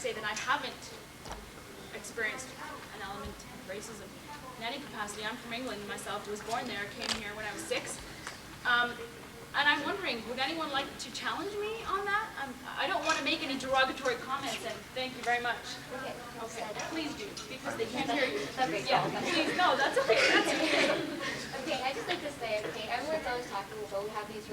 say that I haven't experienced an element of racism in any capacity. I'm from England myself, was born there, came here when I was 6. And I'm wondering, would anyone like to challenge me on that? I don't want to make any derogatory comments, and thank you very much. Okay. Okay, please do, because they can't hear you. Okay. Yeah, please, no, that's okay, that's okay. Okay, I just like to say, okay, everyone's always talking about we have these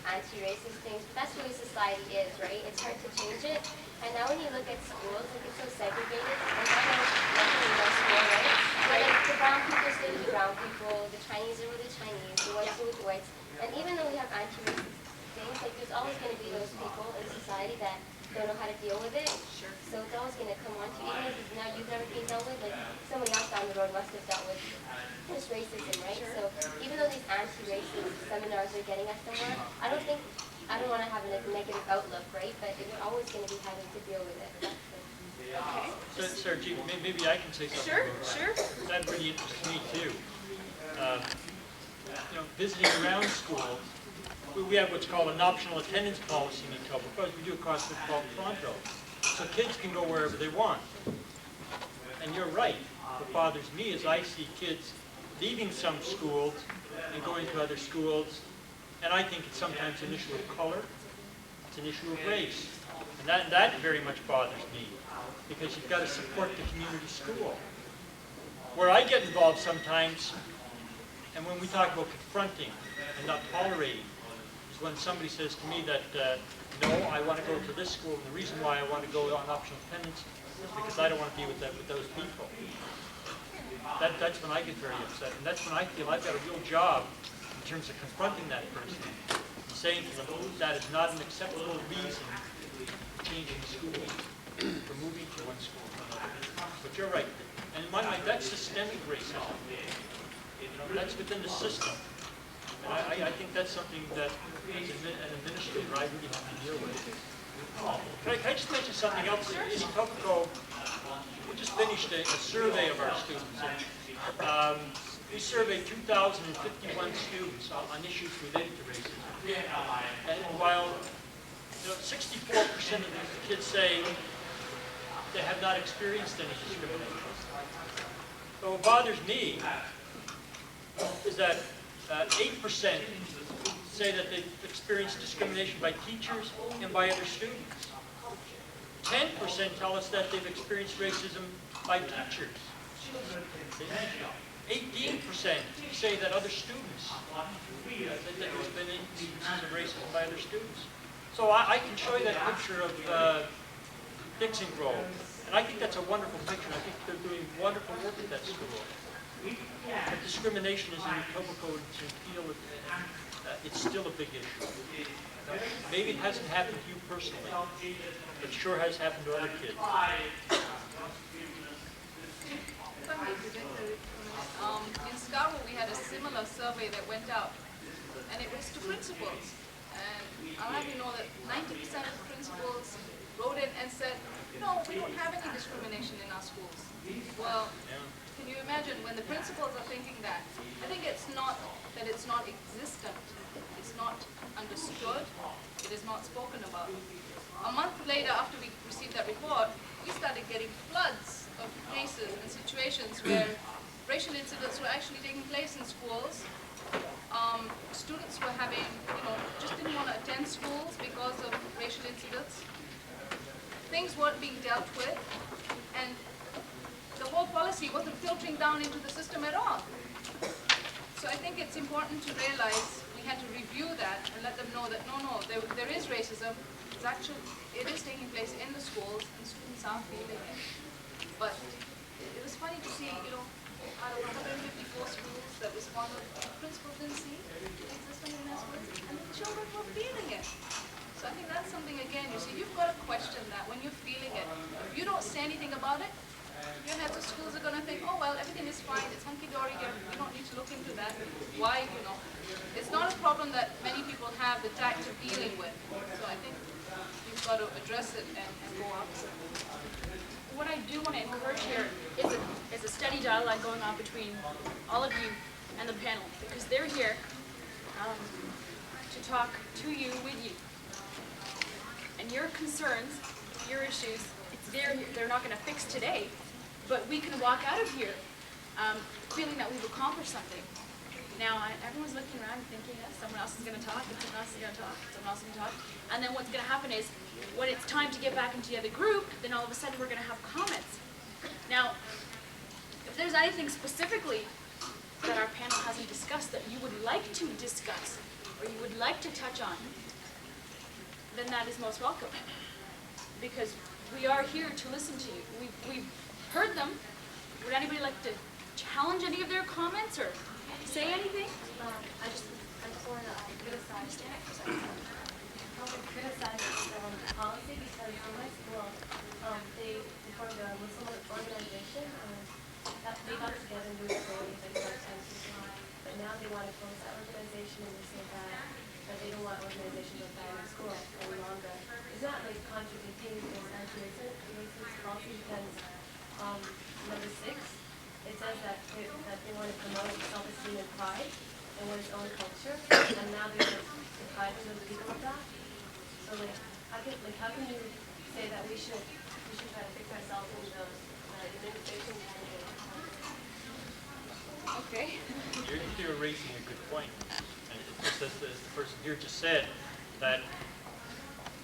anti-racist things, but that's the way society is, right? It's hard to change it. And now when you look at schools, like it's so segregated. Like I know nothing in my school, right? But like the brown people stay with the brown people, the Chinese are with the Chinese, the whites are with the whites. And even though we have anti-racist things, like there's always going to be those people in society that don't know how to deal with it. Sure. So it's always going to come on to you, even if now you've never been dealt with, like somebody else down the road must have dealt with just racism, right? Sure. So even though these anti-racist seminars are getting us somewhere, I don't want to have a negative outlook, right? But we're always going to be having to deal with it. Okay. So, Sarah G, maybe I can say something. Sure, about that. sure. That really interests me too. Visiting around schools, we have what's called an optional attendance policy in Etobicoke, we do across metropolitan Toronto. So kids can go wherever they want. And you're right. What bothers me is I see kids leaving some schools and going to other schools, and I think it's sometimes an issue of color, it's an issue of race. And that very much bothers me, because you've got to support the community school. Where I get involved sometimes, and when we talk about confronting and not tolerating, is when somebody says to me that, no, I want to go to this school, and the reason why I want to go on optional attendance is because I don't want to be with those people. That's when I get very upset, and that's when I feel I've got a real job in terms of confronting that person, saying to them, that is not an acceptable reason for changing school, for moving to one school to another. But you're right, and in my mind, that's systemic racism. That's within the system. And I think that's something that, as an administrator, I really have to deal with. Can I just mention something else? In Etobicoke, we just finished a survey of our students. And, we surveyed 2,051 students on issues related to racism. And while 64% of the kids say they have not experienced any discrimination. So what bothers me is that 8% say that they've experienced discrimination by teachers and by other students. 10% tell us that they've experienced racism by teachers. 18% say that other students, that there's been instances of racism by other students. So I can show you that picture of Dixon Grove, and I think that's a wonderful picture. I think they're doing wonderful work at that school. But discrimination is in Etobicoke and feel it's still a big issue. Maybe it hasn't happened to you personally, but sure has happened to other kids. In Scarborough, we had a similar survey that went out, and it was to principals. And I'll have you know that 90% of principals wrote in and said, no, we don't have any discrimination in our schools. Well, can you imagine when the principals are thinking that? I think it's not that it's not existent, it's not understood, it is not spoken about. A month later, after we received that report, we started getting floods of cases and situations where racial incidents were actually taking place in schools. Students were having, just didn't want to attend schools because of racial incidents. Things weren't being dealt with, and the whole policy wasn't filtering down into the system at all. So I think it's important to realize we had to review that and let them know that no, there is racism. It is taking place in the schools, and students are feeling it. But it was funny to see, out of 154 schools that responded, principals didn't see the existence in their schools, and the children were feeling it. So I think that's something, again, you've got to question that when you're feeling it. If you don't say anything about it, your heads of schools are going to think, oh, well, everything is fine, it's hunky-dory, you don't need to look into that. Why, It's not a problem that many people have the tact of dealing with. So I think you've got to address it and go after it. What I do want to encourage here is a steady dialogue going on between all of you and the panel, because they're here to talk to you, with you. And your concerns, your issues, they're not going to fix today, but we can walk out of here feeling that we've accomplished something. Now, everyone's looking around and thinking, yes, someone else is going to talk, and someone else is going to talk, and someone else is going to talk. And then what's going to happen is, when it's time to get back into the other group, then all of a sudden we're going to have comments. Now, if there's anything specifically that our panel hasn't discussed that you would like to discuss, or you would like to touch on, then that is most welcome. Because we are here to listen to you. We've heard them. Would anybody like to challenge any of their comments or say anything? I just want to criticize the policy because in my school, they formed a Muslim organization that they got together and do things like but now they want to close that organization and they say that they don't want organizations of that in school any longer. Is that like contradicting this anti-racist policy? Because number 6, it says that they want to promote self-esteem and pride in one's own culture, and now they're depriving those people of that. So how can you say that we should try to fix ourselves in those administration candidates? Okay. You're raising a good point. And just as the person here just said, that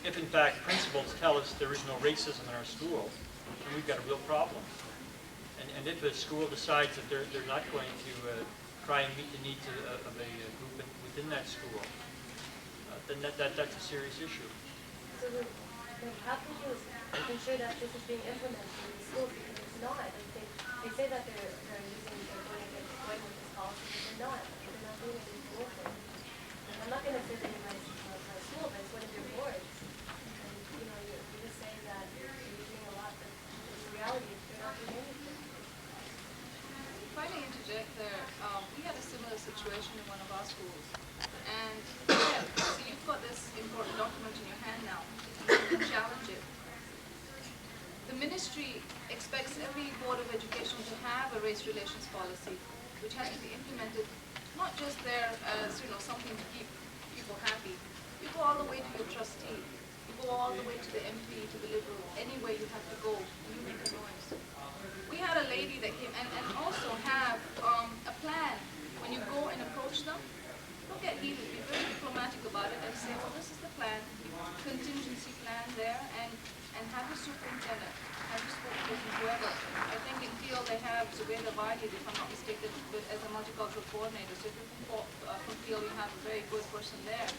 if in fact principals tell us there is no racism in our school, then we've got a real problem. And if a school decides that they're not going to try and meet the needs of a group within that school, then that's a serious issue. So how can you ensure that this is being implemented in the schools? Because it's not. They say that they're going with this policy, but they're not. They're not doing it in school. And I'm not going to say that you're right for a school, but it's one of your boards. And you're just saying that you're doing a lot, but in reality, they're not doing anything. If I may interject there, we had a similar situation in one of our schools. And yeah, so you've got this important document in your hand now. You can challenge it. The ministry expects every Board of Education to have a race relations policy, which has to be implemented not just there as something to keep people happy. You go all the way to your trustee. You go all the way to the MP, to the Liberal. Anywhere you have to go, you make a noise. We had a lady that came and also have a plan. When you go and approach them, don't get heated. Be very diplomatic about it and say, well, this is the plan, contingency plan there, and have your superintendent, have your spokesperson, whoever. I think in Peel they have Zubaida Vahid, if I'm not mistaken, as a multicultural coordinator. So if you're from Peel, you have a very good person there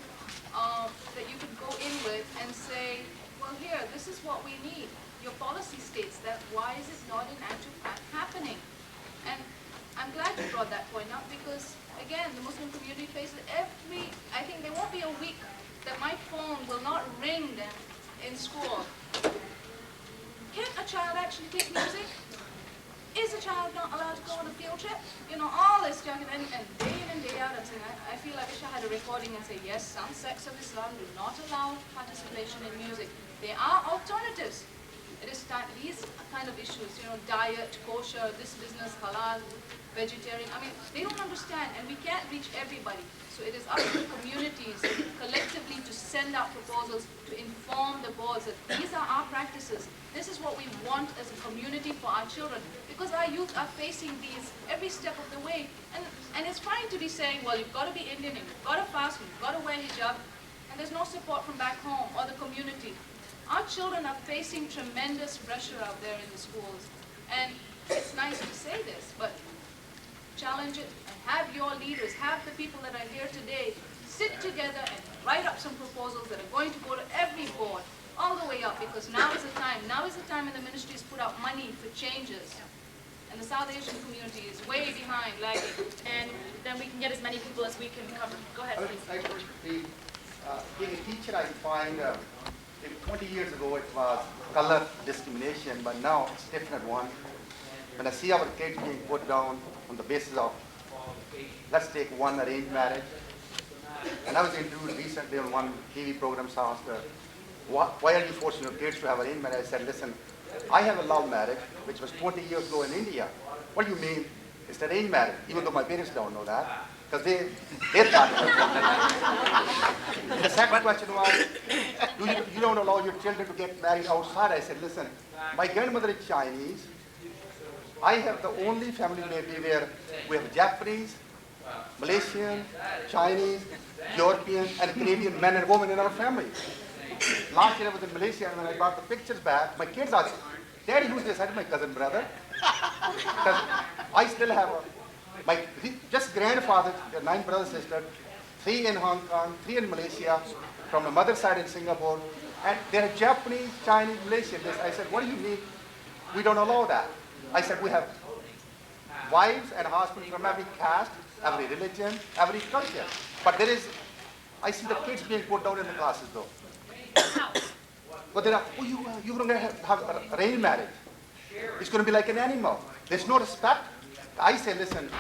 that you could go in with and say, well, here, this is what we need. Your policy states that. Why is it not in actual fact happening? And I'm glad you brought that point up because, again, the Muslim community faces I think there won't be a week that my phone will not ring them in school. Can a child actually take music? Is a child not allowed to go on a field trip? All this junk, and day in and day out, I'm saying, I feel like I wish I had a recording and say, yes, some sects of Islam do not allow participation in music. There are alternatives. It is these kind of issues, diet, kosher, this business, halal, vegetarian. I mean, they don't understand, and we can't reach everybody. So it is up to the communities collectively to send out proposals to inform the boards that these are our practices. This is what we want as a community for our children, because our youth are facing these every step of the way. And it's fine to be saying, well, you've got to be Indian, and you've got to fast, and you've got to wear hijab, and there's no support from back home or the community. Our children are facing tremendous pressure out there in the schools. And it's nice to say this, but challenge it and have your leaders, have the people that are here today sit together and write up some proposals that are going to go to every board, all the way up, because now is the time. Now is the time when the ministries put out money for changes. And the South Asian community is way behind, lagging. And then we can get as many people as we can cover. Go ahead, please. Being a teacher, I find 20 years ago it was color discrimination, but now it's a different one. When I see our kids being put down on the basis of, let's take one arranged marriage. And I was interviewed recently on one TV program, so I asked her, why are you forcing your kids to have arranged marriage? I said, listen, I have a love marriage, which was 20 years ago in India. What do you mean It's arranged marriage, even though my parents don't know that, because they thought it was. The second question was, you don't allow your children to get married outside. I said, listen, my grandmother is Chinese. I have the only family maybe where we have Japanese, Malaysian, Chinese, European, and Canadian men and women in our family. Last year I was in Malaysia, and when I brought the pictures back, my kids asked, Daddy, who's this? I said, my cousin brother. Because I still have just grandfather, there are 9 brothers and sisters, 3 in Hong Kong, 3 in Malaysia, from the mother side in Singapore, and they're Japanese, Chinese, Malaysian. I said, what do you mean? We don't allow that. I said, we have wives and husbands from every caste, every religion, every culture. But I see the kids being put down in the classes though. But they're like, you're going to have arranged marriage. It's going to be like an animal. There's no respect. I say, listen,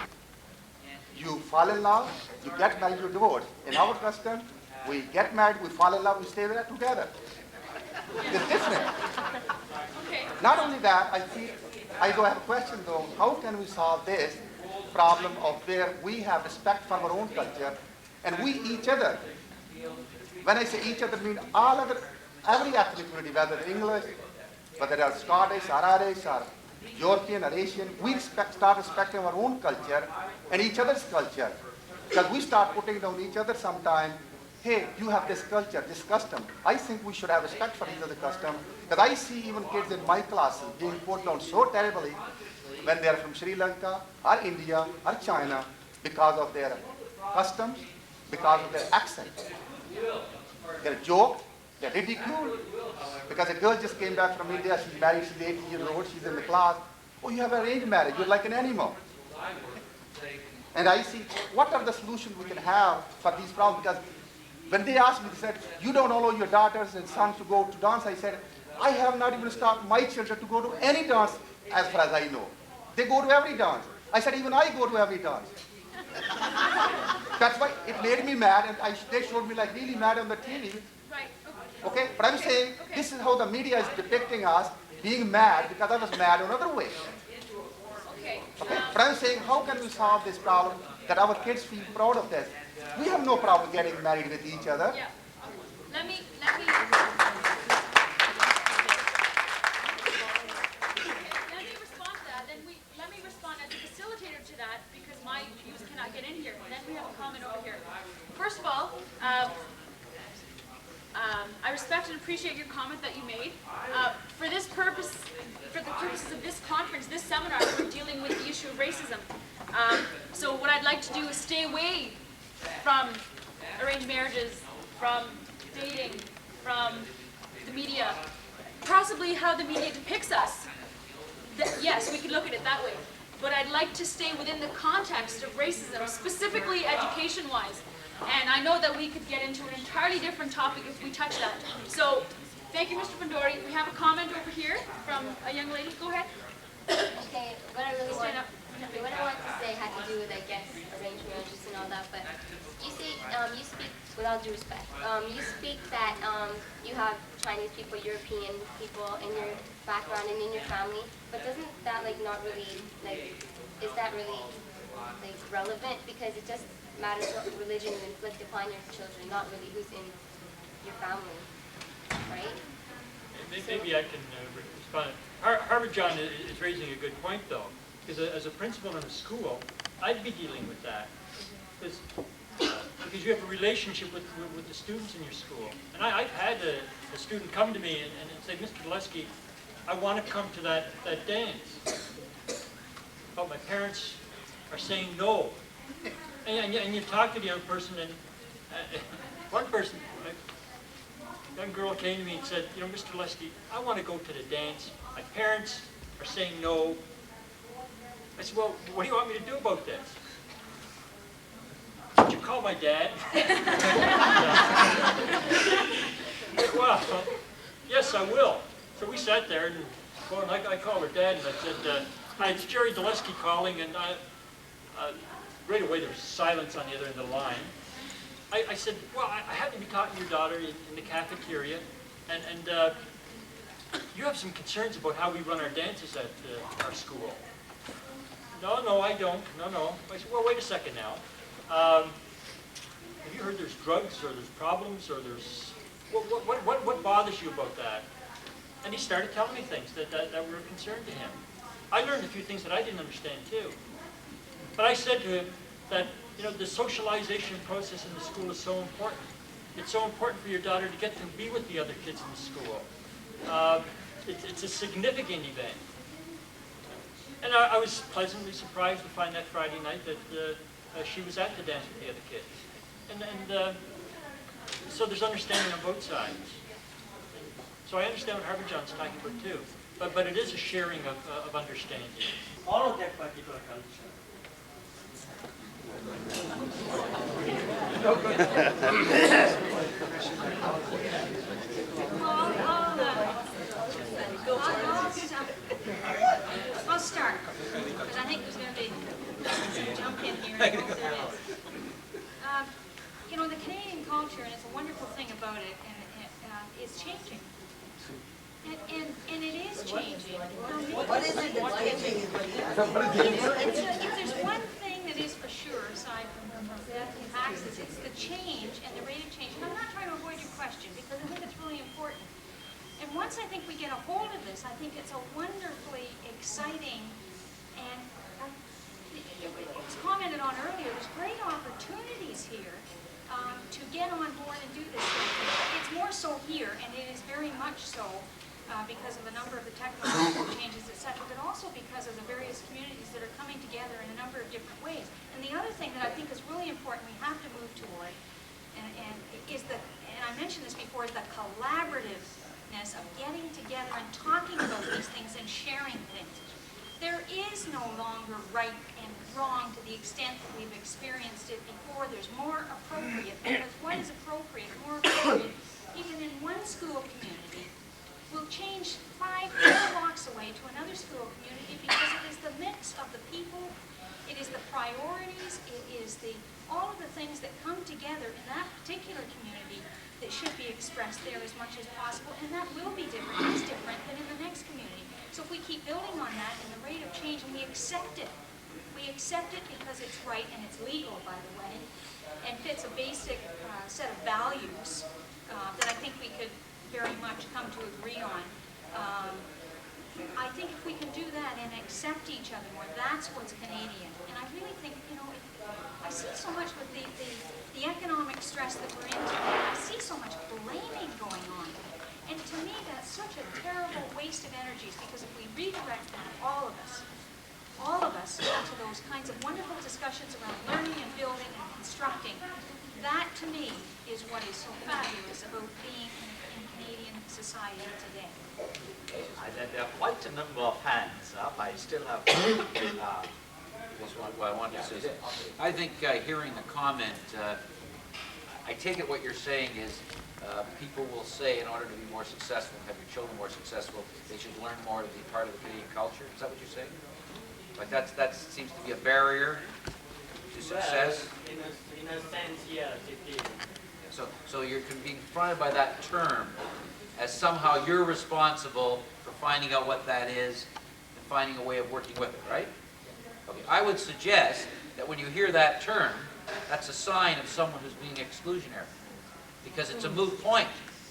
you fall in love, you get married, you divorce. In our custom, we get married, we fall in love, we stay there together. It's different. Okay. Not only that, I do have a question though, how can we solve this problem of where we have respect for our own culture and we each other? When I say each other, I mean every ethnic community, whether English, whether they are Scottish, or Irish, or European, or Asian, we start respecting our own culture and each other's culture. Because we start putting down each other sometime, hey, you have this culture, this custom. I think we should have respect for each other's custom. Because I see even kids in my classes being put down so terribly when they are from Sri Lanka, or India, or China, because of their customs, because of their accent. They're joked, they're ridiculed. Because a girl just came back from India, she's married, she's 18 years old, she's in the class. Oh, you have arranged marriage, you're like an animal. And I see, what are the solutions we can have for these problems? Because when they asked me, they said, you don't allow your daughters and sons to go to dance. I said, I have not even stopped my children to go to any dance as far as I know. They go to every dance. I said, even I go to every dance. That's why it made me mad, and they showed me like really mad on the TV. Right. Okay, but I'm saying this is how the media is depicting us being mad because I was mad another way. Okay. Okay, but I'm saying how can we solve this problem that our kids feel proud of this? We have no problem getting married with each other. Yeah. Let me respond to that. Let me respond as a facilitator to that because my views cannot get in here. And then we have a comment over here. First of all, I respect and appreciate your comment that you made. For the purposes of this conference, this seminar, we're dealing with the issue of racism. So what I'd like to do is stay away from arranged marriages, from dating, from the media, possibly how the media depicts us. Yes, we can look at it that way. But I'd like to stay within the context of racism, specifically education-wise. And I know that we could get into an entirely different topic if we touch that. So, thank you, Mr. Pandori. We have a comment over here from a young lady. Go ahead. Okay, what I really Stand want, up. what I want to say had to do with, I guess, arranged marriages and all that, but you say, you speak, with all due respect, you speak that you have Chinese people, European people in your background and in your family, but doesn't that, like, not really, like, is that really, like, relevant? Because it just matters what religion you inflict upon your children, not really who's in your family, right? Maybe I can respond. Harvard John is raising a good point, though, because as a principal in a school, I'd be dealing with that. Because you have a relationship with the students in your school. And I've had a student come to me and say, Mr. Dulesky, I want to come to that dance. But my parents are saying no. And you talk to the young person, and one person, a young girl came to me and said, you know, Mr. Dulesky, I want to go to the dance. My parents are saying no. I said, well, what do you want me to do about this? Did you call my dad? Well, yes, I will. So we sat there, and I called her dad, and I said, hi, it's Jerry Dulesky calling, and right away there was silence on the other end of the line. I said, well, I had to be talking to your daughter in the cafeteria, and you have some concerns about how we run our dances at our school. No, I don't. No. I said, well, wait a second now. Have you heard there's drugs or there's problems or there's... What bothers you about that? And he started telling me things that were of concern to him. I learned a few things that I didn't understand too. But I said to him that, you know, the socialization process in the school is so important. It's so important for your daughter to get to be with the other kids in the school. It's a significant event. And I was pleasantly surprised to find that Friday night that she was at the dance with the other kids. And so there's understanding on both sides. So I understand what Harvard John's talking about too. But it is a sharing of understanding. All of that particular culture. I'll start, because I think there's going to be some jump in here. I hope there is. You know, the Canadian culture, and it's a wonderful thing about it, and it's changing. And it is changing. What is it that's changing? If there's one thing that is for sure, aside from taxes, it's the change and the rate of change. And I'm not trying to avoid your question, because I think it's really important. And once I think we get a hold of this, I think it's a wonderfully exciting, and it was commented on earlier, there's great opportunities here to get on board and do this. It's more so here, and it is very much so because of a number of the technological changes, etc., but also because of the various communities that are coming together in a number of different ways. And the other thing that I think is really important we have to move toward, and I mentioned this before, is the collaborativeness of getting together and talking about these things and sharing things. There is no longer right and wrong to the extent that we've experienced it before. There's more appropriate, because what is appropriate, more appropriate, even in one school community, will change 5 blocks away to another school community, because it is the mix of the people, it is the priorities, it is all of the things that come together in that particular community that should be expressed there as much as possible, and that will be different. It's different than in the next community. So if we keep building on that and the rate of change, and we accept it because it's right and it's legal, by the way, and fits a basic set of values that I think we could very much come to agree on. I think if we can do that and accept each other more, that's what's Canadian. And I really think, you know, I see so much with the economic stress that we're in today. I see so much blaming going on. And to me, that's such a terrible waste of energies, because if we redirect that, all of us, into those kinds of wonderful discussions around learning and building and constructing, that to me is what is so fabulous about being in Canadian society today. There are quite a number of hands up. I still have what I wanted to say. I think hearing the comment, I take it what you're saying is people will say, in order to be more successful, have your children more successful, they should learn more to be part of the Canadian culture. Is that what you're saying? Like that seems to be a barrier to success. Well, in a sense, yes, it is. So you're being confronted by that term as somehow you're responsible for finding out what that is and finding a way of working with it, right? Okay. I would suggest that when you hear that term, that's a sign of someone who's being exclusionary, because it's a moot point.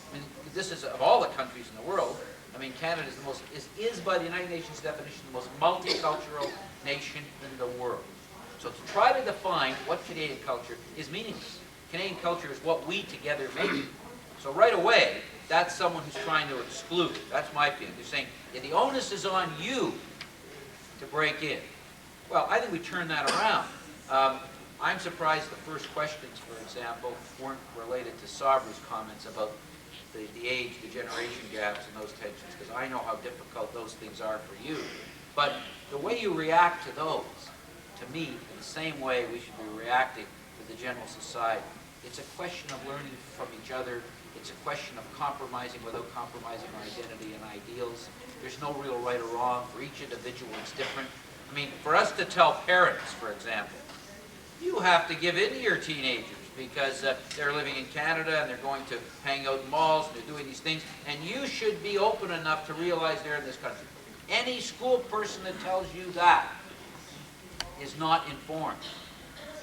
I mean, this is, of all the countries in the world, I mean, Canada is the most, is by the United Nations definition, the most multicultural nation in the world. So to try to define what Canadian culture is meaningless. Canadian culture is what we together make. So right away, that's someone who's trying to exclude. That's my feeling. They're saying, yeah, the onus is on you to break in. Well, I think we turn that around. I'm surprised the first questions, for example, weren't related to Sabra's comments about the age, the generation gaps and those tensions, because I know how difficult those things are for you. But the way you react to those, to me, in the same way we should be reacting to the general society. It's a question of learning from each other. It's a question of compromising without compromising our identity and ideals. There's no real right or wrong. For each individual, it's different. I mean, for us to tell parents, for example, you have to give in to your teenagers because they're living in Canada and they're going to hang out in malls and they're doing these things, and you should be open enough to realize they're in this country. Any school person that tells you that is not informed.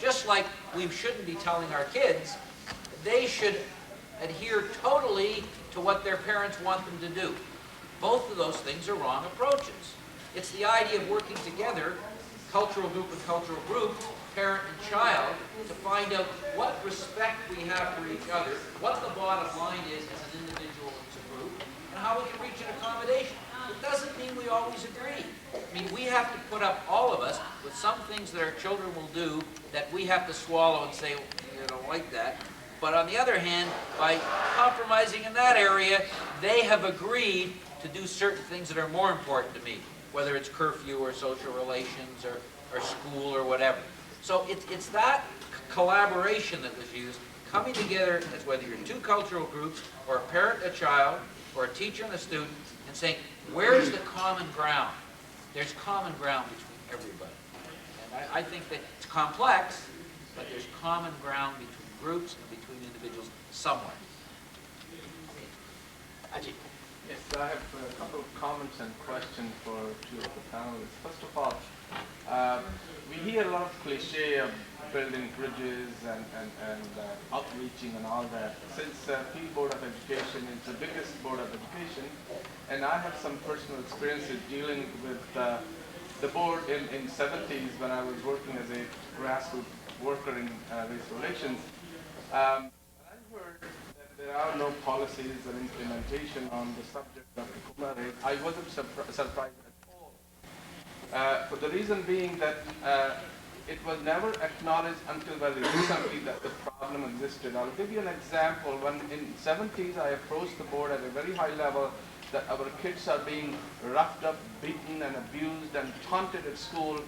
Just like we shouldn't be telling our kids, they should adhere totally to what their parents want them to do. Both of those things are wrong approaches. It's the idea of working together, cultural group and cultural group, parent and child, to find out what respect we have for each other, what the bottom line is as an individual and as a group, and how we can reach an accommodation. It doesn't mean we always agree. I mean, we have to put up, all of us, with some things that our children will do that we have to swallow and say, you don't like that. But on the other hand, by compromising in that area, they have agreed to do certain things that are more important to me, whether it's curfew or social relations or school or whatever. So it's that collaboration that was used, coming together as whether you're two cultural groups or a parent and a child or a teacher and a student, and saying, where's the common ground? There's common ground between everybody. And I think that it's complex, but there's common ground between groups and between individuals somewhere. Ajit. Yes, I have a couple of comments and questions for two of the panelists. First of all, we hear a lot of cliche of building bridges and outreaching and all that. Since Field Board of Education is the biggest board of education, and I have some personal experiences dealing with the board in 70s when I was working as a grassroots worker in race relations. I heard that there are no policies or implementation on the subject of Kumar race. I wasn't surprised at all. For the reason being that it was never acknowledged until very recently that the problem existed. I'll give you an example. When in 70s I approached the board at a very high level that our kids are being roughed up, beaten and abused and taunted at school,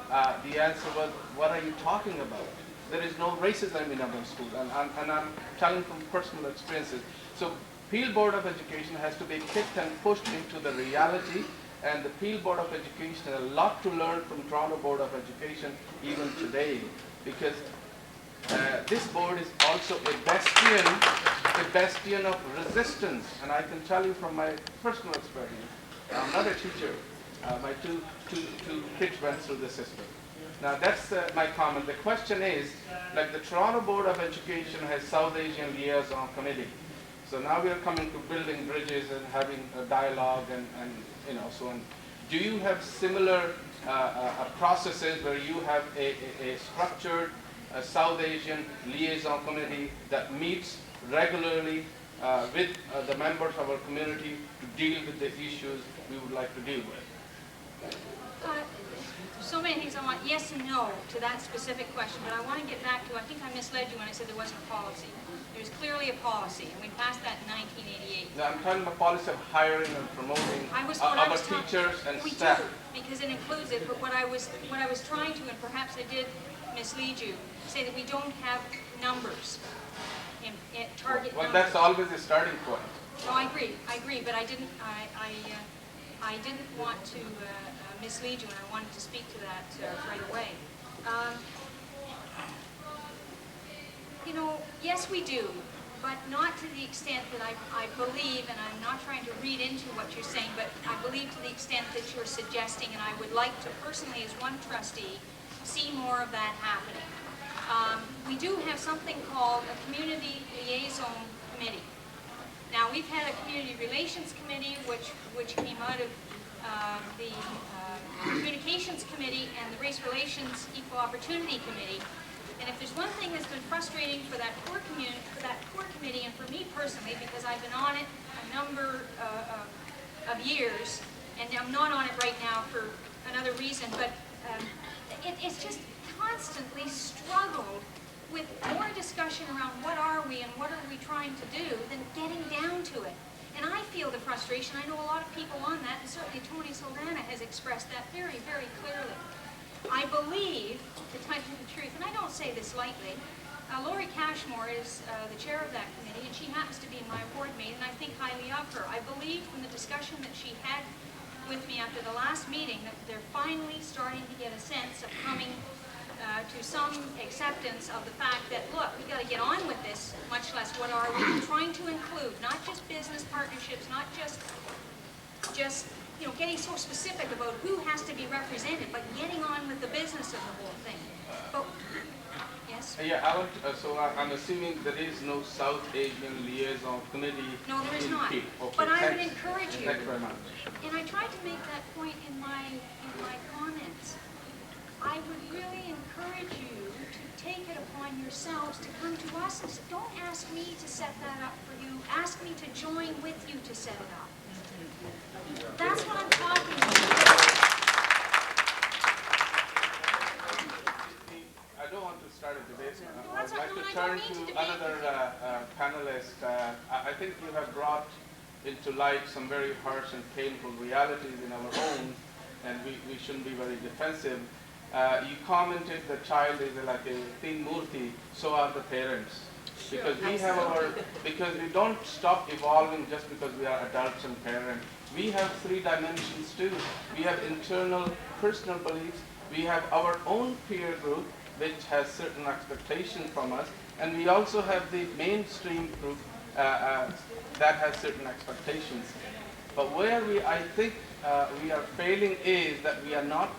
the answer was, what are you talking about? There is no racism in our schools, and I'm telling from personal experiences. So Field Board of Education has to be kicked and pushed into the reality, and the Field Board of Education has a lot to learn from Toronto Board of Education even today, because this board is also a bastion of resistance, and I can tell you from my personal experience. I'm not a teacher. My two kids went through the system. Now that's my comment. The question is, like the Toronto Board of Education has South Asian Liaison Committee. So now we are coming to building bridges and having a dialogue and so on. Do you have similar processes where you have a structured South Asian Liaison Committee that meets regularly with the members of our community to deal with the issues we would like to deal with? So many things I want yes and no to that specific question, but I want to get back to, I think I misled you when I said there wasn't a policy. There's clearly a policy, and we passed that in 1988. Now I'm talking about policy of hiring and promoting our teachers and staff. We do, because it includes it, but what I was trying to, and perhaps I did mislead you, say that we don't have numbers, target Well, numbers. that's always a starting point. No, I agree, but I didn't want to mislead you, and I wanted to speak to that right away. Yes, we do, but not to the extent that I believe, and I'm not trying to read into what you're saying, but I believe to the extent that you're suggesting, and I would like to personally, as one trustee, see more of that happening. We do have something called a Community Liaison Committee. Now, we've had a Community Relations Committee, which came out of the Communications Committee and the Race Relations Equal Opportunity Committee. And if there's one thing that's been frustrating for that core committee, and for me personally, because I've been on it a number of years, and I'm not on it right now for another reason, but it's just constantly struggled with more discussion around what are we and what are we trying to do than getting down to it. And I feel the frustration. I know a lot of people on that, and certainly Tony Saldana has expressed that very, very clearly. I believe, to tell you the truth, and I don't say this lightly, Lori Cashmore is the chair of that committee, and she happens to be my board mate, and I think highly of her. I believe from the discussion that she had with me after the last meeting that they're finally starting to get a sense of coming to some acceptance of the fact that, look, we've got to get on with this, much less what are we trying to include, not just business partnerships, not just getting so specific about who has to be represented, but getting on with the business of the whole thing. But, yes? Yeah, I'm assuming there is no South Asian liaison committee. No, there is in not. PEEP. Okay, But I would thanks. encourage you, Thanks very much. and I tried to make that point in my comments. I would really encourage you to take it upon yourselves to come to us and don't ask me to set that up for you. Ask me to join with you to set it up. That's what I'm talking about. I don't want to start a debate. No, I'd that's like not- to no, I turn don't mean to to debate another panelist. I think you have brought into light some very harsh and painful realities in our own, and we shouldn't be very defensive. You commented the child is like a teen murti, so are the parents. Because because we don't stop evolving just because we are adults and parents. We have 3 dimensions too. We have internal personal beliefs. We have our own peer group, which has certain expectations from us, and we also have the mainstream group that has certain expectations. But where I think we are failing is that we are not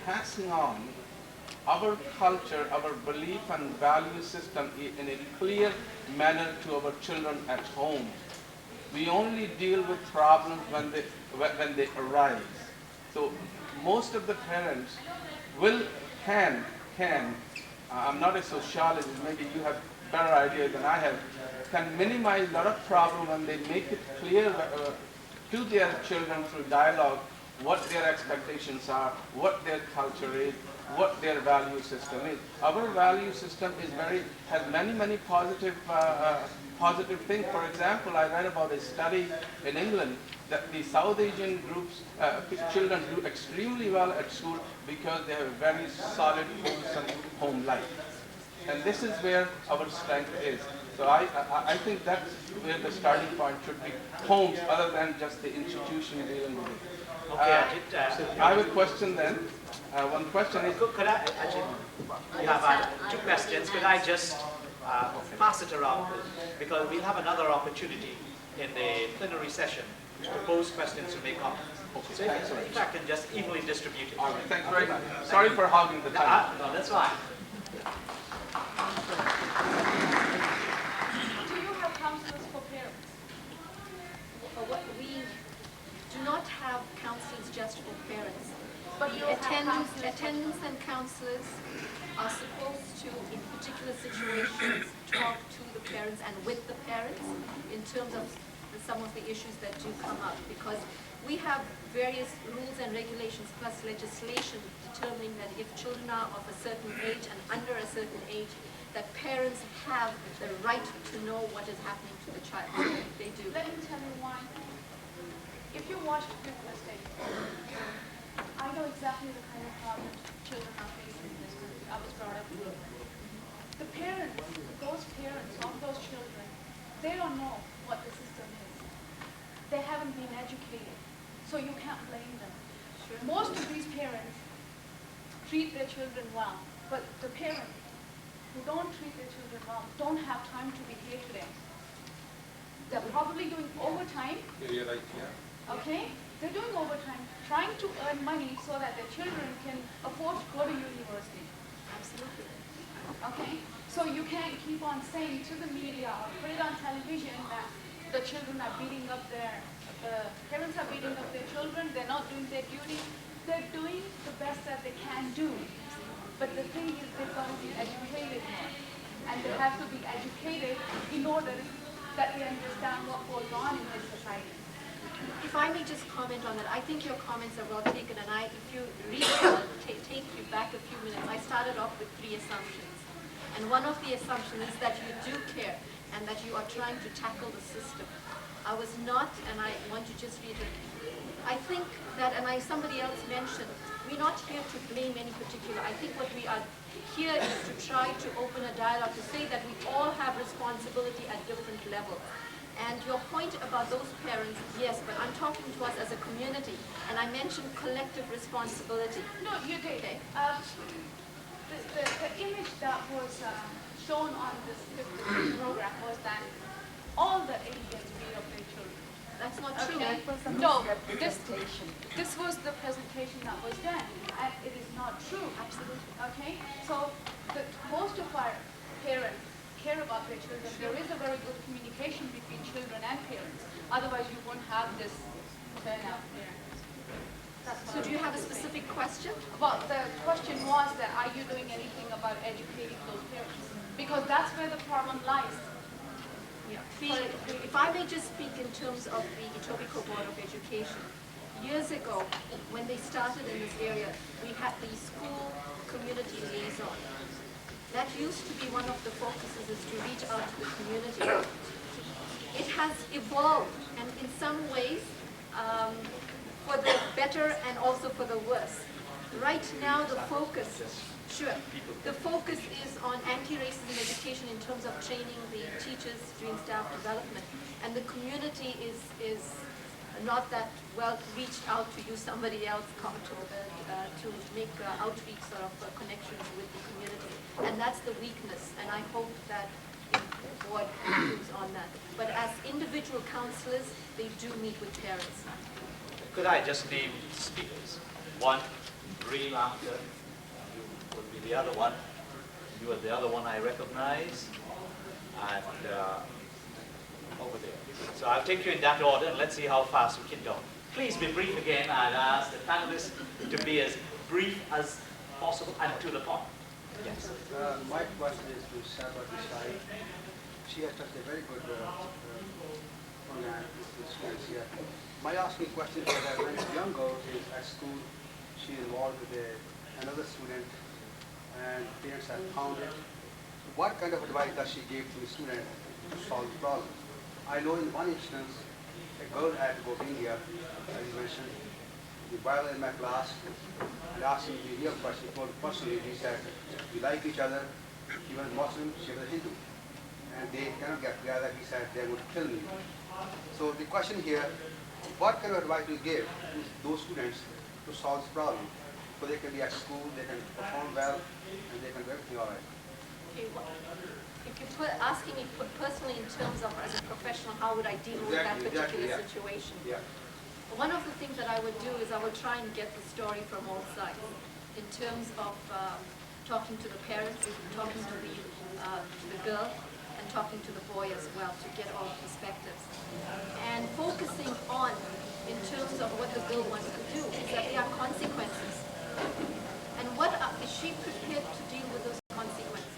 passing on our culture, our belief and value system in a clear manner to our children at home. We only deal with problems when they arise. So most of the parents can, I'm not a sociologist, maybe you have better idea than I have, can minimize a lot of problems when they make it clear to their children through dialogue what their expectations are, what their culture is, what their value system is. Our value system has many positive things. For example, I read about a study in England that the South Asian groups, children do extremely well at school because they have a very solid, wholesome home life. And this is where our strength is. So I think that's where the starting point should be, homes, other than just the institution dealing with it. Okay, I have a question then. One question is... Could I, actually, we have 2 questions. Could I just pass it around? Because we'll have another opportunity in the plenary session to pose questions to make comments. Okay, so if I can just evenly distribute it. All right, thanks very much. Sorry for hogging the time. No, that's fine. Do you have counselors for parents? We do not have counselors just for parents. But you have counselors. Attendants and counselors are supposed to, in particular situations, talk to the parents and with the parents in terms of some of the issues that do come up, because we have various rules and regulations plus legislation determining that if children are of a certain age and under a certain age, that parents have the right to know what is happening to the child. They do. Let me tell you why. If you watch People State, I know exactly the kind of problems children are facing in this country. I was brought up with it. The parents, those parents of those children, they don't know what the system is. They haven't been educated, so you can't blame them. Most of these parents treat their children well, but the parents who don't treat their children well don't have time to behave to them. They're probably doing overtime. Okay? They're doing overtime, trying to earn money so that their children can afford to go to university. Absolutely. Okay? So you can't keep on saying to the media or put it on television that the children are beating up the parents are beating up their children, they're not doing their duty. They're doing the best that they can do. But the thing is, they've got to be educated more. And they have to be educated in order that they understand what goes on in this society. If I may just comment on that, I think your comments are well taken, and if you read it, take you back a few minutes. I started off with 3 assumptions. And one of the assumptions is that you do care and that you are trying to tackle the system. I was not, and I want to just read it. I think that, and somebody else mentioned, we're not here to blame any particular. I think what we are here is to try to open a dialogue to say that we all have responsibility at different levels. And your point about those parents, yes, but I'm talking to us as a community, and I mentioned collective responsibility. No, you did. Okay. The image that was shown on this program was that all the Indians beat up their children. That's not true. Okay. No, this was the presentation that was done, and it is not true. Absolutely. Okay? So, most of our parents care about their children. There is a very good communication between children and parents. Otherwise, you won't have this turnout there. So do you have a specific question? Well, the question was that are you doing anything about educating those parents? Because that's where the problem lies. If I may just speak in terms of the Etobicoke Board of Education. Years ago, when they started in this area, we had the school community liaison. That used to be one of the focuses, is to reach out to the community. It has evolved, and in some ways, for the better and also for the worse. Right now, the focus is on anti-racism education in terms of training the teachers, doing staff development, and the community is not that well reached out to use somebody else to make outreach sort of connections with the community, and that's the weakness. And I hope that the board improves on that. But as individual counselors, they do meet with parents. Could I just name speakers? One, Real After, you would be the other one. You are the other one I recognize. And over there. So I'll take you in that order and let's see how fast we can go. Please be brief again. I'll ask the panelists to be as brief as possible and to the point. Yes. My question is to Sarah Desai. She has touched a very good program with students here. My asking question is that when a young girl is at school, she is involved with another student and parents have found it. What kind of advice does she give to the student to solve the problem? I know in one instance, a girl had to go to India, as you mentioned. The brother in my class and asked him the real question. He told personally, he said, we like each other. He was Muslim, she was a Hindu. And they cannot get together. He said, they would kill me. So the question here, what kind of advice do you give to those students to solve this problem? So they can be at school, they can perform well, and they can do everything all right. Okay, well, if you're asking me personally in terms of as a professional, how would I deal with that particular situation? Yeah. One of the things that I would do is I would try and get the story from all sides in terms of talking to the parents, talking to the girl, and talking to the boy as well to get all perspectives. And focusing on, in terms of what the girl wants to do, is that there are consequences. And is she prepared to deal with those consequences?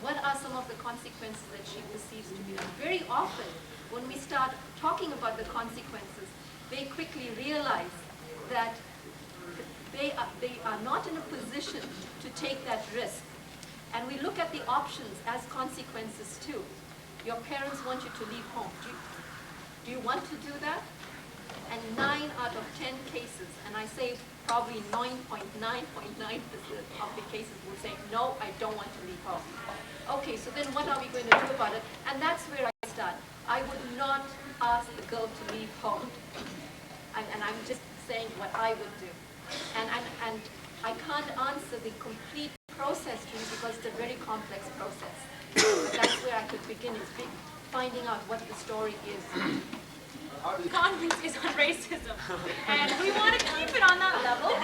What are some of the consequences that she perceives to be? And very often, when we start talking about the consequences, they quickly realize that they are not in a position to take that risk. And we look at the options as consequences too. Your parents want you to leave home. Do you want to do that? And 9 out of 10 cases, and I say probably 9.9.9% of the cases will say, no, I don't want to leave home. Okay, so then what are we going to do about it? And that's where I start. I would not ask the girl to leave home. And I'm just saying what I would do. And I can't answer the complete process to you because it's a very complex process. But that's where I could begin, is finding out what the story is. Conference is on racism, and we want to keep it on that level.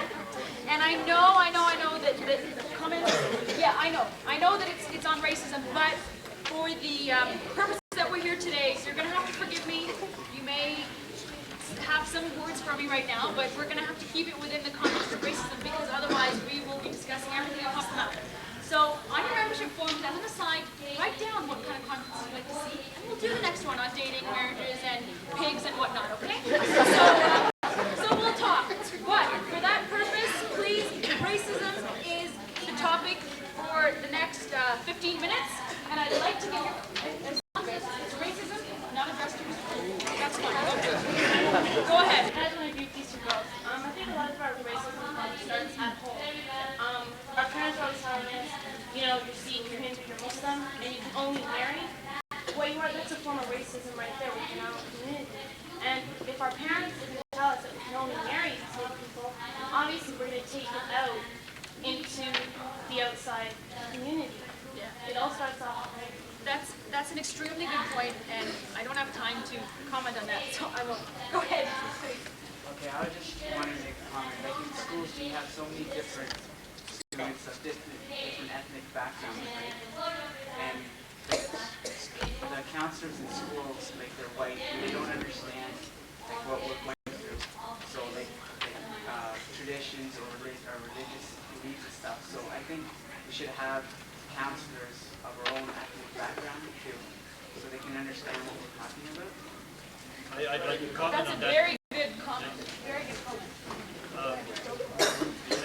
And I know that the comments, yeah, I know that it's on racism, but for the purposes that we're here today, so you're going to have to forgive me. You may have some words from me right now, but we're going to have to keep it within the context of racism because otherwise we will be discussing everything else tonight. So on your membership form, down on the side, write down what kind of conferences you'd like to see, and we'll do the next one on dating, marriages, and pigs and whatnot, okay? So we'll talk. But for that purpose, please, racism is the topic for the next 15 minutes, and I'd like to give you, as long as it's racism, not addressed to you. That's fine. Go ahead. I just want to agree with these two girls. I think a lot of our racism starts at home. Our parents always telling us, you know, you're Sikh, you're Hindu, you're Muslim, and you can only marry. Well, you are, that's a form of racism right there within our community. And if our parents tell us that we can only marry Sikh people, obviously we're going to take it out into the outside community. Yeah. It all starts off right. That's That's an extremely good point, and I don't have time to comment on that, so I won't. Go ahead. Okay, I just wanted to make a comment. Like in schools, you have so many different students of different ethnic backgrounds, right? And the counselors in schools, like they're white, and they don't understand like what we're going through. So like traditions or religious beliefs and stuff. So I think we should have counselors of our own ethnic background too, so they can understand what we're talking about. I'd like to comment That's on a that. very good comment. Very good comment.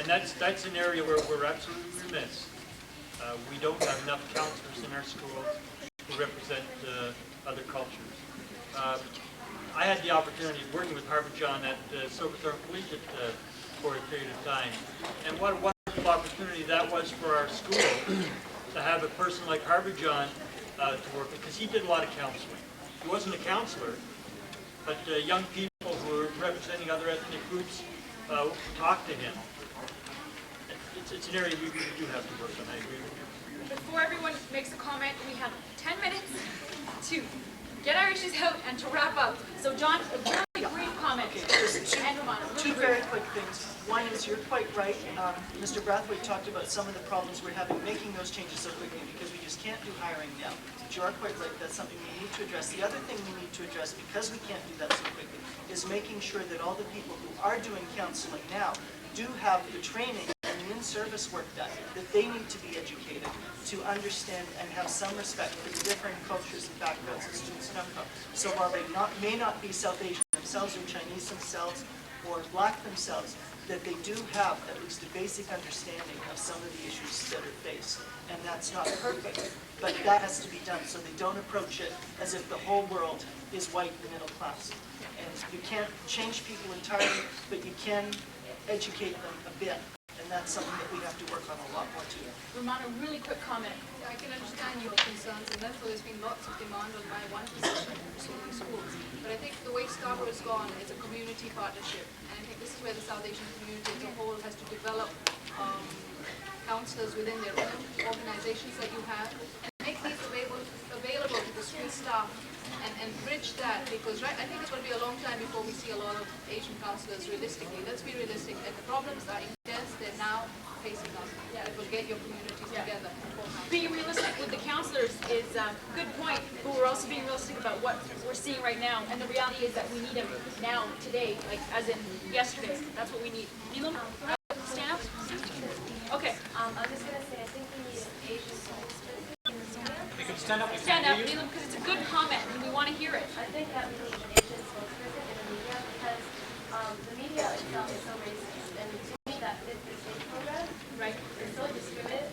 And that's an area where we're absolutely remiss. We don't have enough counselors in our schools who represent other cultures. I had the opportunity of working with Harvard John at Silverthorne Collegiate for a period of time. And what a wonderful opportunity that was for our school to have a person like Harvard John to work with, because he did a lot of counseling. He wasn't a counselor, but young people who were representing other ethnic groups talked to him. It's an area we do have to work on, I agree with you. Before everyone makes a comment, we have 10 minutes to get our issues out and to wrap up. So John, a really brief comment. And Romana, really Two brief. very quick things. One is you're quite right. Mr. Brathwaite talked about some of the problems we're having making those changes so quickly because we just can't do hiring now. But you are quite right. That's something we need to address. The other thing we need to address, because we can't do that so quickly, is making sure that all the people who are doing counseling now do have the training and the in-service work done, that they need to be educated to understand and have some respect for the different cultures and backgrounds that students come from. So while they may not be South Asian themselves or Chinese themselves or Black themselves, that they do have at least a basic understanding of some of the issues that are faced. And that's not perfect, but that has to be done so they don't approach it as if the whole world is white and middle class. And you can't change people entirely, but you can educate them a bit. And that's something that we have to work on a lot more too. Romana, really quick comment. I can understand your concerns, and therefore there's been lots of demand on my one position in schools. But I think the way Scarborough has gone is a community partnership, and I think this is where the South Asian community as a whole has to develop counselors within their own organizations that you have, and make these available to the school staff, and bridge that, because I think it's going to be a long time before we see a lot of Asian counselors realistically. Let's be realistic, and the problems are intense, they're now facing us. It will get your communities together. Being realistic with the counselors is a good point, but we're also being realistic about what we're seeing right now. And the reality is that we need them now, today, like as in yesterday. That's what we need. Neelam, stand up. Okay. I'm just going to say, I think we need Asian spokesperson. You can stand up. Stand up, Neelam, because it's a good comment and we want to hear it. I think that we need an Asian spokesperson in the media because the media itself is so racist, and to me that fits the state program. Right. It's so discriminative,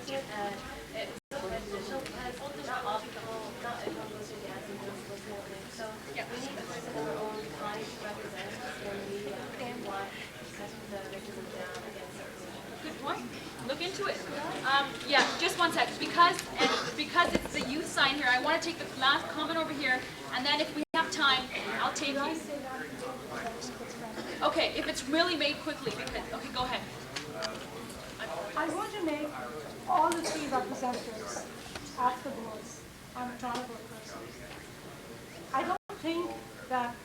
and it's so prejudicial because not all people, not everyone goes to dance and goes to something. So we need a person of our own body to represent us in the media and want the racism down against our community. Good point. Look into it. Yeah, just one sec. Because it's the youth sign here, I want to take the last comment over here, and then if we have time, I'll take you. Okay, if it's really made quickly, because okay, go ahead. I want to make all the three representatives of the boards accountable persons. I don't think that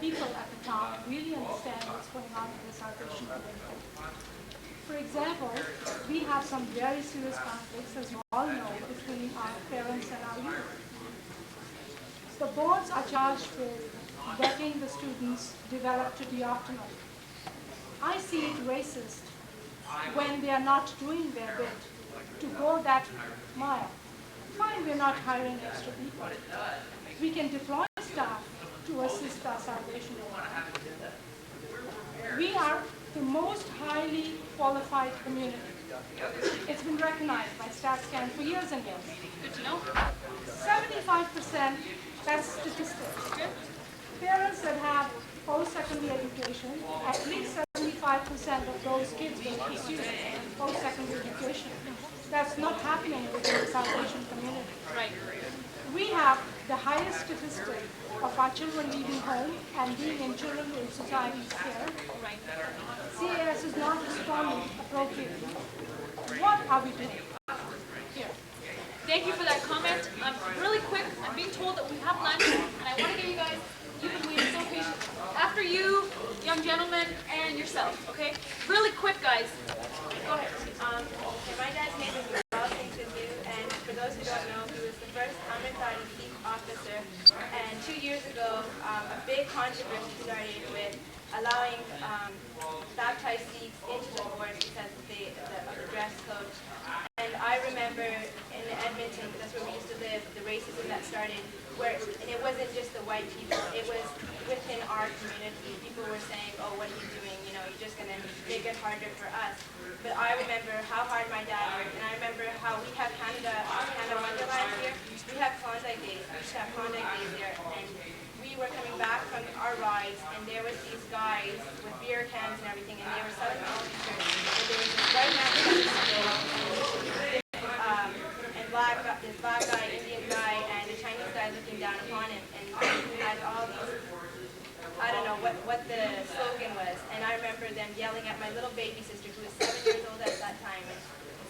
people at the top really understand what's going on in this arbitration community. For example, we have some very serious conflicts, as you all know, between our parents and our youth. The boards are charged with getting the students developed to be optimal. I see it racist when they are not doing their bit to go that mile. Fine, we're not hiring extra people. We can deploy staff to assist our salvation. We are the most highly qualified community. It's been recognized by SACS for years and years. Good to know. 75%, that's statistics. Parents that have post-secondary education, at least 75% of those kids will pursue post-secondary education. That's not happening within the South Asian community. Right. We have the highest statistic of our children leaving home and being in children in society's care. Right. CAS is not responding appropriately. What are we doing? Here. Thank you for that comment. Really quick, I'm being told that we have lunch, and I want to give you guys, you've been waiting so patient. After you, young gentlemen, and yourself, okay? Really quick, guys. Go ahead. Okay, my dad's name is and for those who don't know, he was the first Amritari Sikh officer. And 2 years ago, a big controversy started with allowing baptized Sikhs into the board because of the dress code. And I remember in Edmonton, that's where we used to live, the racism that started, and it wasn't just the white people, it was within our community. People were saying, oh, what are you doing? You know, you're just going to make it harder for us. But I remember how hard my dad worked, and I remember how we have Canada Wonderland here. We have Klondike Days. We used to have Klondike Days there, and we were coming back from our rides, and there was these guys with beer cans and everything, and they were selling all these shirts. But there was this white man and this black guy, Indian guy, and a Chinese guy looking down upon him, and he had all these, I don't know what the slogan was, and I remember them yelling at my little baby sister, who was 7 years old at that time, and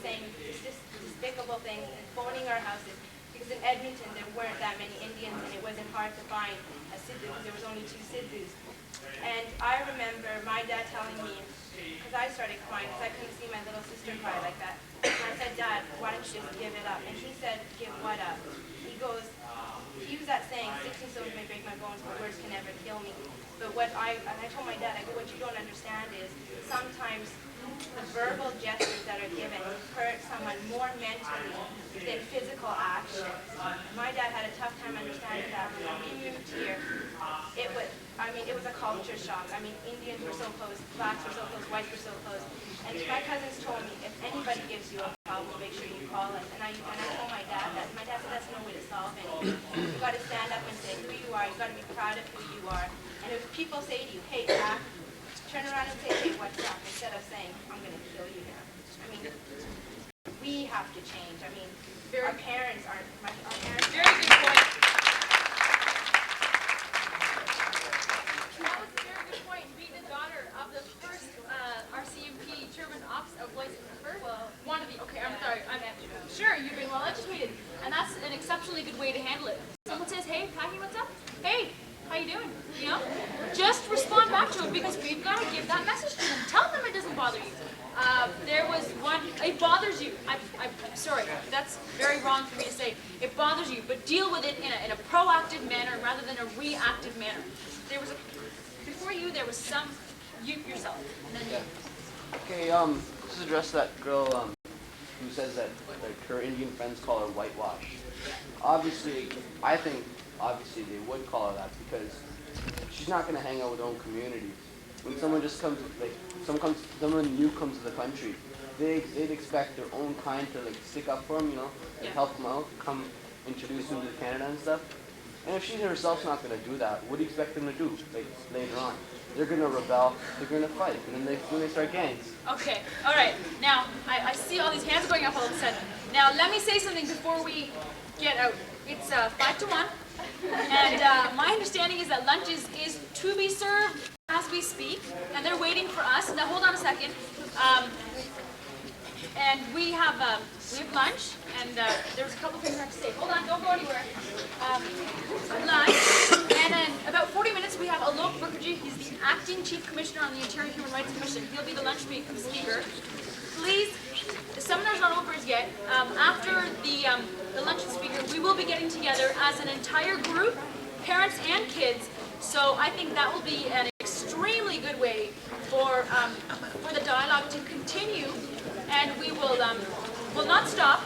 saying just despicable things and phoning our houses. Because in Edmonton, there weren't that many Indians, and it wasn't hard to find a Sidhu, because there was only 2 Sidhus. And I remember my dad telling me, because I started crying, because I couldn't see my little sister cry like that. And I said, Dad, why don't you just give it up? And he said, give what up? He goes, he used that saying, 16 stones may break my bones, but words can never kill me. But and I told my dad, I go, what you don't understand is sometimes the verbal gestures that are given hurt someone more mentally than physical actions. My dad had a tough time understanding that. When we moved here, it was a culture shock. I mean, Indians were so close, blacks were so close, whites were so close. And my cousins told me, if anybody gives you a problem, make sure you call us. And I told my dad that. My dad said that's no way to solve anything. You've got to stand up and say who you are. You've got to be proud of who you are. And if people say to you, hey, Jack, turn around and say, hey, what's up? Instead of saying, I'm going to kill you now. I mean, we have to change. I mean, our parents aren't, our parents. Very good point. That was a very good point. Being the daughter of the first RCMP chairman of Voice of the First. One of the, okay, I'm sorry. Sure, you've been well educated. And that's an exceptionally good way to handle it. Someone says, hey, Patty, what's up? Hey, how you doing? You know? Just respond back to it, because we've got to give that message to them. Tell them it doesn't bother you. There was one, it bothers you. I'm sorry, that's very wrong for me to say. It bothers you, but deal with it in a proactive manner rather than a reactive manner. There was before you, there was yourself. And then Okay, this is addressed to that girl who says that like her Indian friends call her whitewash. Obviously, I think obviously they would call her that because she's not going to hang out with her own community. When someone just comes, like someone new comes to the country, they'd expect their own kind to like stick up for them, you know, and help them out, come introduce them to Canada and stuff. And if she herself's not going to do that, what do you expect them to do like later on? They're going to rebel, they're going to fight, and then when they start gangs. Okay, all right. Now, I see all these hands going up all of a sudden. Now, let me say something before we get out. It's 5 to 1, and my understanding is that lunch is to be served as we speak, and they're waiting for us. Now, hold on a second. And we have lunch, and there's a couple things I have to say. Hold on, don't go anywhere. Lunch, and then about 40 minutes we have Alok Mukherjee. He's the acting chief commissioner on the Ontario Human Rights Commission. He'll be the lunch speaker. Please, the seminar's not over as yet. After the luncheon speaker, we will be getting together as an entire group, parents and kids. So I think that will be an extremely good way for the dialogue to continue, and we will not stop.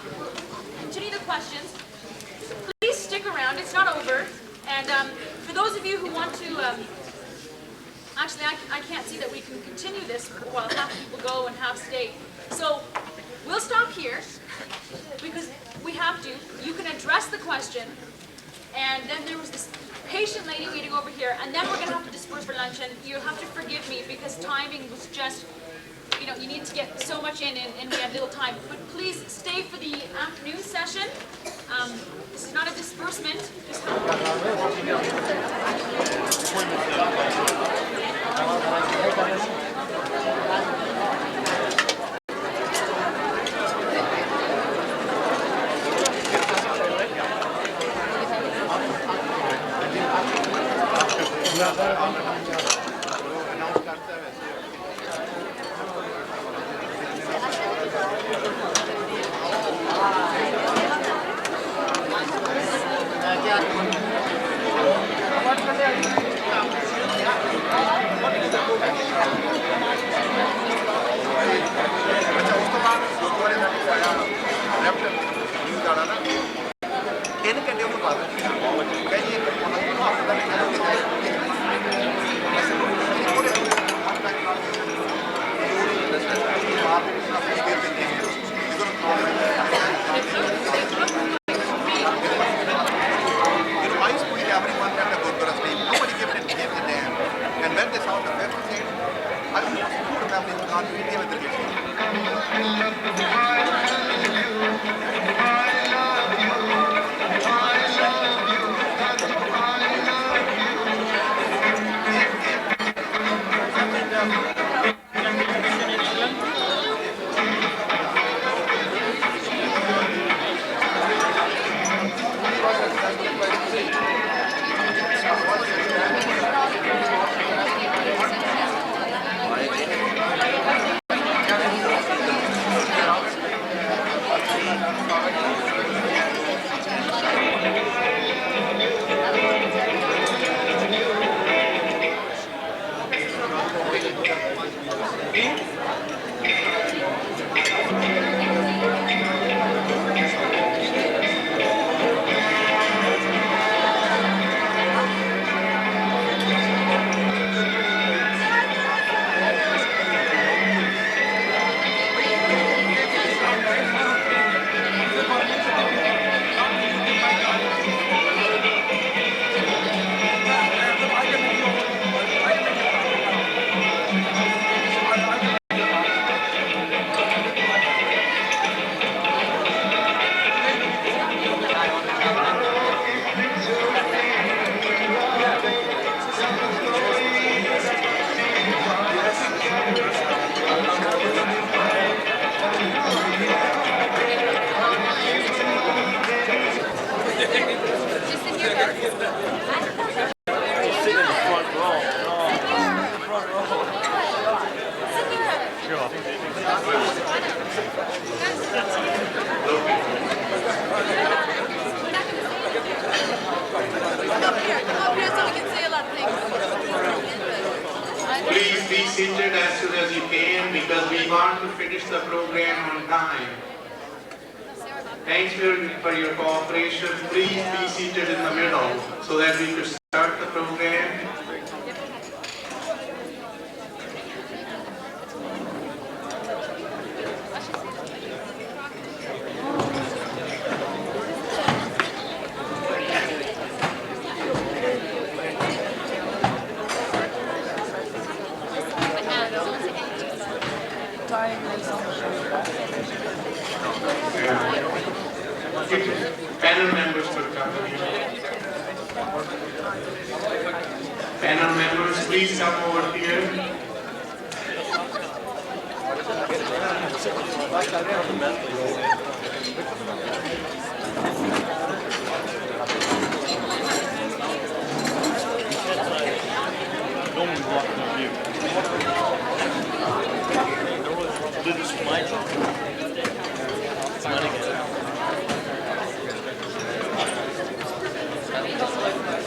Continue the questions. Please stick around. It's not over. And for those of you who want to, actually I can't see that we can continue this while half people go and half stay. So we'll stop here because we have to. You can address the question, and then there was this patient lady waiting over here, and then we're going to have to disperse for lunch, and you'll have to forgive me because timing was just, you know, you need to get so much in and we have little time. But please stay for the afternoon session. This is not a disbursement. Just Please be seated as soon as you can because we want to finish the program on time. Thanks for your cooperation. Please be seated in the middle so that we can start the program. Panel members could come. Panel members, please come over here.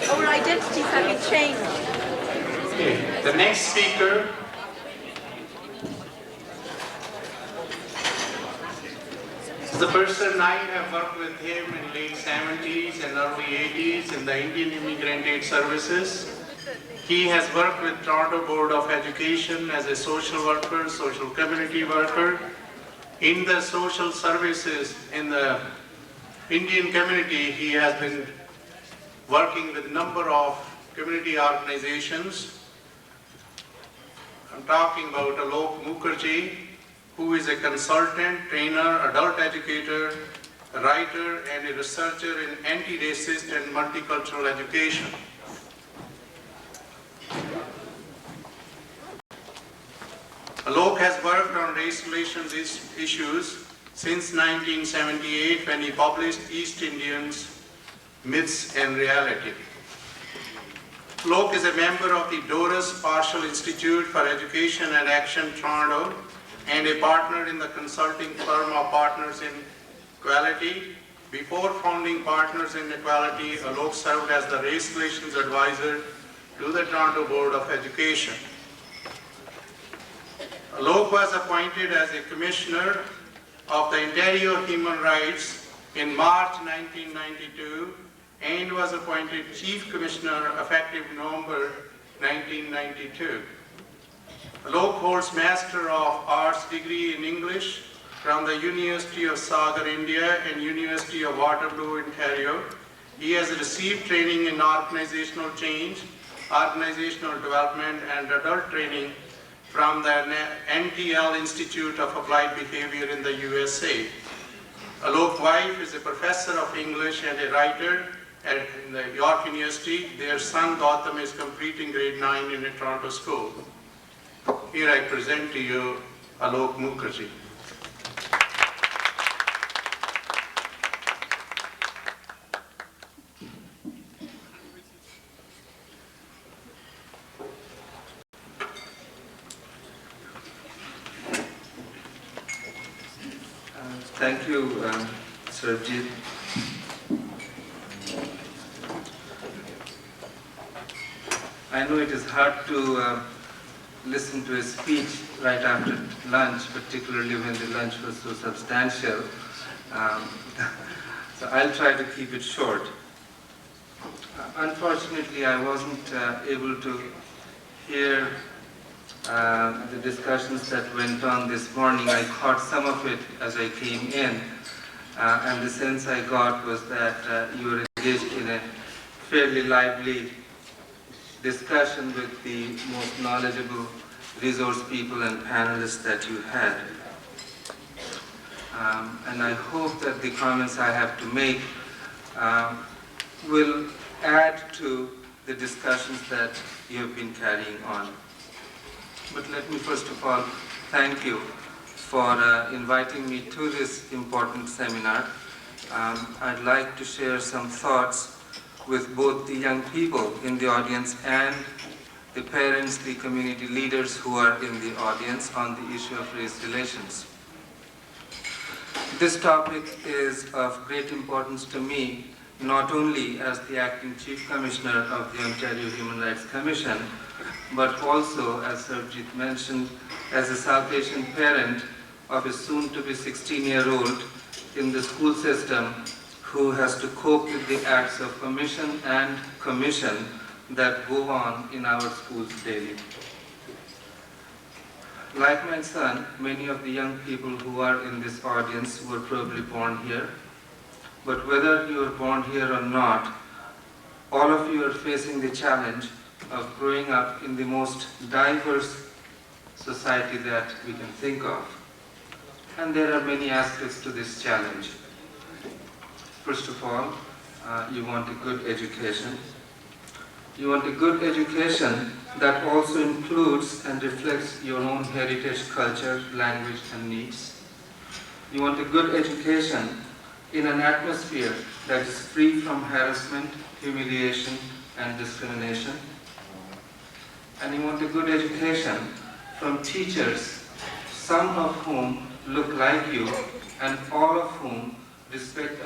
Our identities have been changed. Okay. The next speaker is the person I have worked with him in late 70s and early 80s in the Indian Immigrant Aid Services. He has worked with Toronto Board of Education as a social worker, social community worker. In the social services in the Indian community, he has been working with a number of community organizations. I'm talking about Alok Mukherjee, who is a consultant, trainer, adult educator, a writer, and a researcher in anti-racist and multicultural education. Alok has worked on race relations issues since 1978 when he published East Indians, Myths and Reality. Alok is a member of the Doris Partial Institute for Education and Action, Toronto, and a partner in the consulting firm of Partners in Equality. Before founding Partners in Equality, Alok served as the Race Relations Advisor to the Toronto Board of Education. Alok was appointed as a Commissioner of the Ontario Human Rights in March 1992 and was appointed Chief Commissioner effective November 1992. Alok holds Master of Arts degree in English from the University of Sagar, India and University of Waterloo, Ontario. He has received training in organizational change, organizational development and adult training from the NTL Institute of Applied Behavior in the USA. Alok's wife is a professor of English and a writer at the York University. Their son Gautam is completing grade 9 in a Toronto school. Here I present to you Alok Mukherjee. Thank you, Sarabjit. I know it is hard to listen to a speech right after lunch, particularly when the lunch was so substantial. So I'll try to keep it short. Unfortunately, I wasn't able to hear the discussions that went on this morning. I caught some of it as I came in, and the sense I got was that you were engaged in a fairly lively discussion with the most knowledgeable resource people and panelists that you had. And I hope that the comments I have to make will add to the discussions that you have been carrying on. But let me first of all thank you for inviting me to this important seminar. I'd like to share some thoughts with both the young people in the audience and the parents, the community leaders who are in the audience on the issue of race relations. This topic is of great importance to me, not only as the Acting Chief Commissioner of the Ontario Human Rights Commission, but also, as Sarabjit mentioned, as a South Asian parent of a soon-to-be 16-year-old in the school system who has to cope with the acts of omission and commission that go on in our schools daily. Like my son, many of the young people who are in this audience were probably born here. But whether you are born here or not, all of you are facing the challenge of growing up in the most diverse society that we can think of. And there are many aspects to this challenge. First of all, you want a good education. You want a good education that also includes and reflects your own heritage, culture, language, and needs. You want a good education in an atmosphere that is free from harassment, humiliation, and discrimination. And you want a good education from teachers, some of whom look like you, and all of whom respect